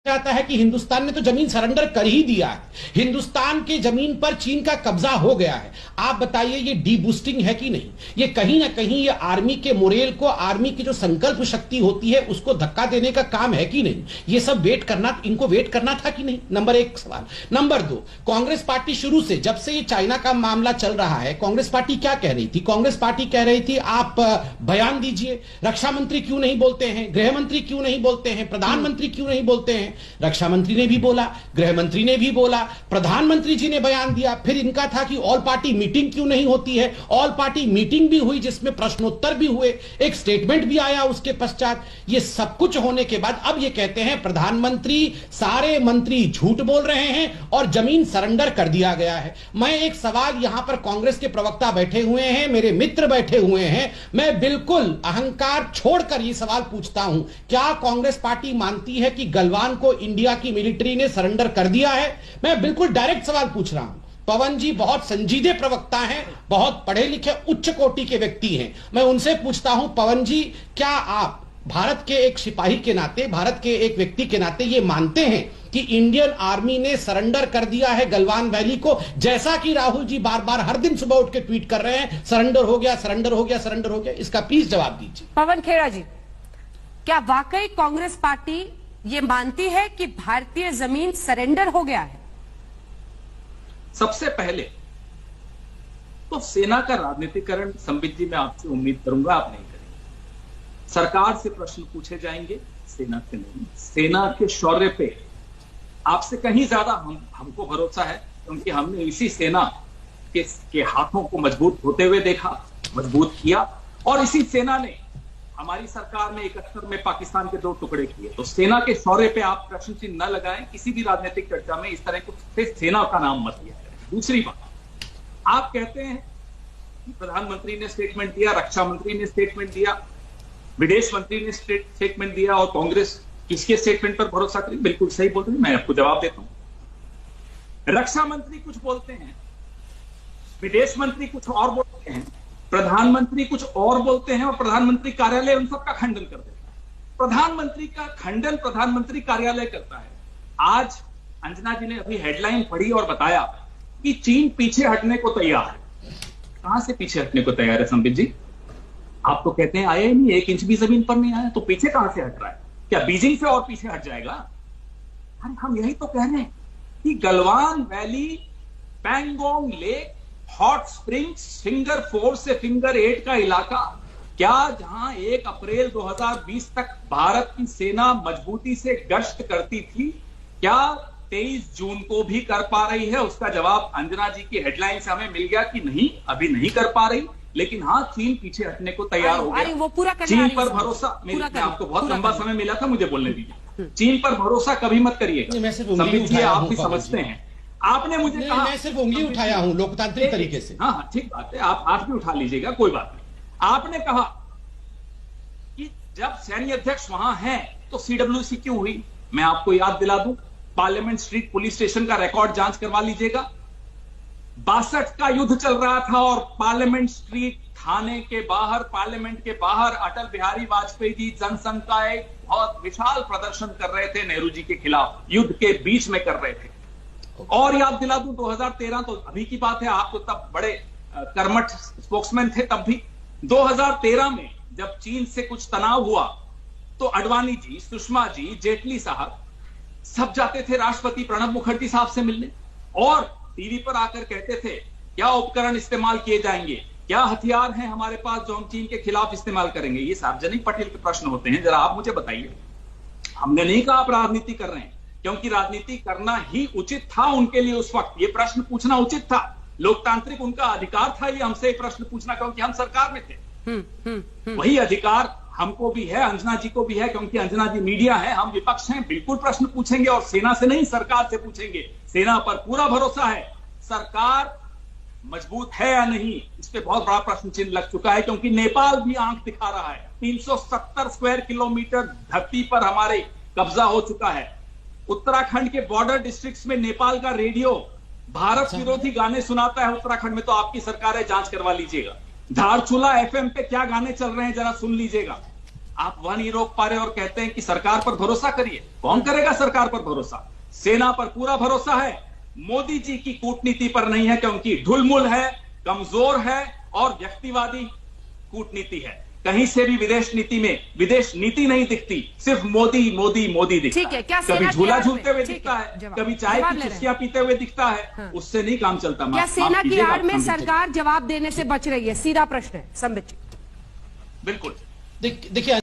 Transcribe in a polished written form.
जाता है कि हिंदुस्तान ने तो जमीन सरेंडर कर ही दिया है, हिंदुस्तान के जमीन पर चीन का कब्जा हो गया है। आप बताइए ये डी बूस्टिंग है कि नहीं? ये कहीं ना कहीं ये आर्मी के मोरेल को, आर्मी की जो संकल्प शक्ति होती है उसको धक्का देने का काम है कि नहीं? ये सब वेट करना, इनको वेट करना था कि नहीं? नंबर एक सवाल। नंबर दो, कांग्रेस पार्टी शुरू से, जब से ये चाइना का मामला चल रहा है, कांग्रेस पार्टी क्या कह रही थी? कांग्रेस पार्टी कह रही थी आप बयान दीजिए, रक्षा मंत्री क्यों नहीं बोलते हैं, गृह मंत्री क्यों नहीं बोलते हैं, प्रधानमंत्री क्यों नहीं बोलते हैं? रक्षा मंत्री ने भी बोला, गृह मंत्री ने भी बोला, प्रधानमंत्री जी ने बयान दिया। फिर इनका था कि ऑल पार्टी मीटिंग क्यों नहीं होती है? ऑल पार्टी मीटिंग भी हुई जिसमें प्रश्नोत्तर भी हुए, एक स्टेटमेंट भी आया उसके पश्चात। ये सब कुछ होने के बाद अब ये कहते हैं प्रधानमंत्री, सारे मंत्री झूठ बोल रहे हैं और जमीन सरेंडर कर दिया गया है। मैं एक सवाल यहां पर कांग्रेस के प्रवक्ता बैठे हुए हैं, मेरे मित्र बैठे हुए हैं, मैं बिल्कुल अहंकार छोड़कर ये सवाल पूछता हूं, क्या कांग्रेस पार्टी मानती है कि गलवान को इंडिया की मिलिट्री ने सरेंडर कर दिया है? मैं बिल्कुल डायरेक्ट सवाल पूछ रहा हूं। पवन जी बहुत संजीदे प्रवक्ता हैं, बहुत पढ़े लिखे उच्च कोटि के व्यक्ति हैं, मैं उनसे पूछता हूं, पवन जी क्या आप भारत के एक सिपाही के नाते, भारत के एक व्यक्ति के नाते ये मानते हैं कि इंडियन आर्मी ने सरेंडर कर दिया है गलवान वैली को, जैसा कि राहुल जी बार बार हर दिन सुबह उठ के ट्वीट कर रहे हैं, सरेंडर हो गया, सरेंडर हो गया, सरेंडर हो गया? इसका प्लीज जवाब दीजिए। पवन खेड़ा जी, क्या वाकई कांग्रेस पार्टी ये मानती है कि भारतीय जमीन सरेंडर हो गया है? सबसे पहले तो सेना का राजनीतिकरण संबित जी मैं आपसे उम्मीद करूंगा आप नहीं करेंगे। सरकार से प्रश्न पूछे जाएंगे, सेना से नहीं। सेना के शौर्य पे आपसे कहीं ज्यादा हमको भरोसा है, क्योंकि हमने इसी सेना के हाथों को मजबूत होते हुए देखा, मजबूत किया, और इसी सेना ने, हमारी सरकार ने 71 में पाकिस्तान के 2 टुकड़े किए। तो सेना के शौर्य पे आप प्रश्न चिन्ह न लगाएं, किसी भी राजनीतिक चर्चा में इस तरह के सेना का नाम मत लिया करें। दूसरी बात, आप कहते हैं कि प्रधानमंत्री ने स्टेटमेंट दिया, रक्षा मंत्री ने स्टेटमेंट दिया, विदेश मंत्री ने स्टेटमेंट दिया, और कांग्रेस किसके स्टेटमेंट पर भरोसा करें? बिल्कुल सही बोल रही है, मैं आपको जवाब देता हूं। रक्षा मंत्री कुछ बोलते हैं, विदेश मंत्री कुछ और बोलते हैं, प्रधानमंत्री कुछ और बोलते हैं, और प्रधानमंत्री कार्यालय उन सबका खंडन कर देता है। प्रधानमंत्री का खंडन प्रधानमंत्री कार्यालय करता है। आज अंजना जी ने अभी हेडलाइन पढ़ी और बताया कि चीन पीछे हटने को तैयार है। कहां से पीछे हटने को तैयार है संबित जी? आप तो कहते हैं आया ही नहीं, 1 इंच भी जमीन पर नहीं आया, तो पीछे कहां से हट रहा है? क्या बीजिंग से और पीछे हट जाएगा? अरे हम यही तो कह रहे हैं कि Galwan valley, Pangong lake, hot springs, finger 4 से फिंगर 8 का इलाका, क्या जहां 1 अप्रैल 2020 तक भारत की सेना मजबूती से गश्त करती थी, क्या 23 जून को भी कर पा रही है? उसका जवाब अंजना जी की हेडलाइन से हमें मिल गया कि नहीं, अभी नहीं कर पा रही। लेकिन हाँ, चीन पीछे हटने को तैयार हो गया। वो पूरा चीन पर भरोसा, आपको बहुत लंबा समय मिला था, मुझे बोलने दीजिए। चीन पर भरोसा कभी मत करिएगा, संबित जी आप भी समझते हैं। आपने मुझे कहा, मैं सिर्फ उंगली उठाया हूं लोकतांत्रिक तरीके से। हाँ ठीक बात है, आप भी उठा लीजिएगा, कोई बात नहीं। आपने कहा कि जब सैन्य अध्यक्ष वहां हैं तो सीडब्ल्यूसी क्यों हुई? मैं आपको याद दिला दूं, पार्लियामेंट स्ट्रीट पुलिस स्टेशन का रिकॉर्ड जांच करवा लीजिएगा। 62 का युद्ध चल रहा था और पार्लियामेंट स्ट्रीट थाने के बाहर, पार्लियामेंट के बाहर अटल बिहारी वाजपेयी जी जनसंघ का एक बहुत विशाल प्रदर्शन कर रहे थे नेहरू जी के खिलाफ, युद्ध के बीच में कर रहे थे। और याद दिला दूं 2013 तो अभी की बात है, आप तो तब बड़े कर्मठ स्पोक्समैन थे तब भी। 2013 में जब चीन से कुछ तनाव हुआ तो अडवाणी जी, सुषमा जी, जेटली साहब सब जाते थे राष्ट्रपति प्रणब मुखर्जी साहब से मिलने, और टीवी पर आकर कहते थे क्या उपकरण इस्तेमाल किए जाएंगे, क्या हथियार हैं हमारे पास जो हम चीन के खिलाफ इस्तेमाल करेंगे। ये सार्वजनिक पटेल के प्रश्न होते हैं, जरा आप मुझे बताइए। हमने नहीं कहा आप राजनीति कर रहे हैं, क्योंकि राजनीति करना ही उचित था उनके लिए उस वक्त, ये प्रश्न पूछना उचित था, लोकतांत्रिक उनका अधिकार था ये हमसे प्रश्न पूछना, क्योंकि हम सरकार में थे। वही अधिकार हमको भी है, अंजना जी को भी है, क्योंकि अंजना जी मीडिया है, हम विपक्ष हैं, बिल्कुल प्रश्न पूछेंगे, और सेना से नहीं सरकार से पूछेंगे। सेना पर पूरा भरोसा है, सरकार मजबूत है या नहीं इस पे बहुत बड़ा प्रश्न चिन्ह लग चुका है, क्योंकि नेपाल भी आंख दिखा रहा है। 370 स्क्वायर किलोमीटर धरती पर हमारे कब्जा हो चुका है। उत्तराखंड के बॉर्डर डिस्ट्रिक्ट्स में नेपाल का रेडियो भारत विरोधी गाने सुनाता है। उत्तराखंड में तो आपकी सरकार है, जांच करवा लीजिएगा। धारचूला एफएम पे क्या गाने चल रहे हैं जरा सुन लीजिएगा। आप वह नहीं रोक पा रहे और कहते हैं कि सरकार पर भरोसा करिए। कौन करेगा सरकार पर भरोसा? सेना पर पूरा भरोसा है, मोदी जी की कूटनीति पर नहीं है, क्योंकि ढुलमुल है, कमजोर है और व्यक्तिवादी कूटनीति है। कहीं से भी विदेश नीति में विदेश नीति नहीं दिखती, सिर्फ मोदी मोदी मोदी दिखता ठीक है, क्या कभी सेना झूला की झूलते हुए ठीक दिखता है, है, जवाब- कभी चाय जवाब की ले रहे हैं। चुस्कियां पीते हुए दिखता है। हाँ। उससे नहीं काम चलता। क्या माफ सेना की कीजिएगा, आड़ में संबित जी। सरकार जवाब देने से बच रही है? सीधा प्रश्न है संबित जी। बिल्कुल। देखिए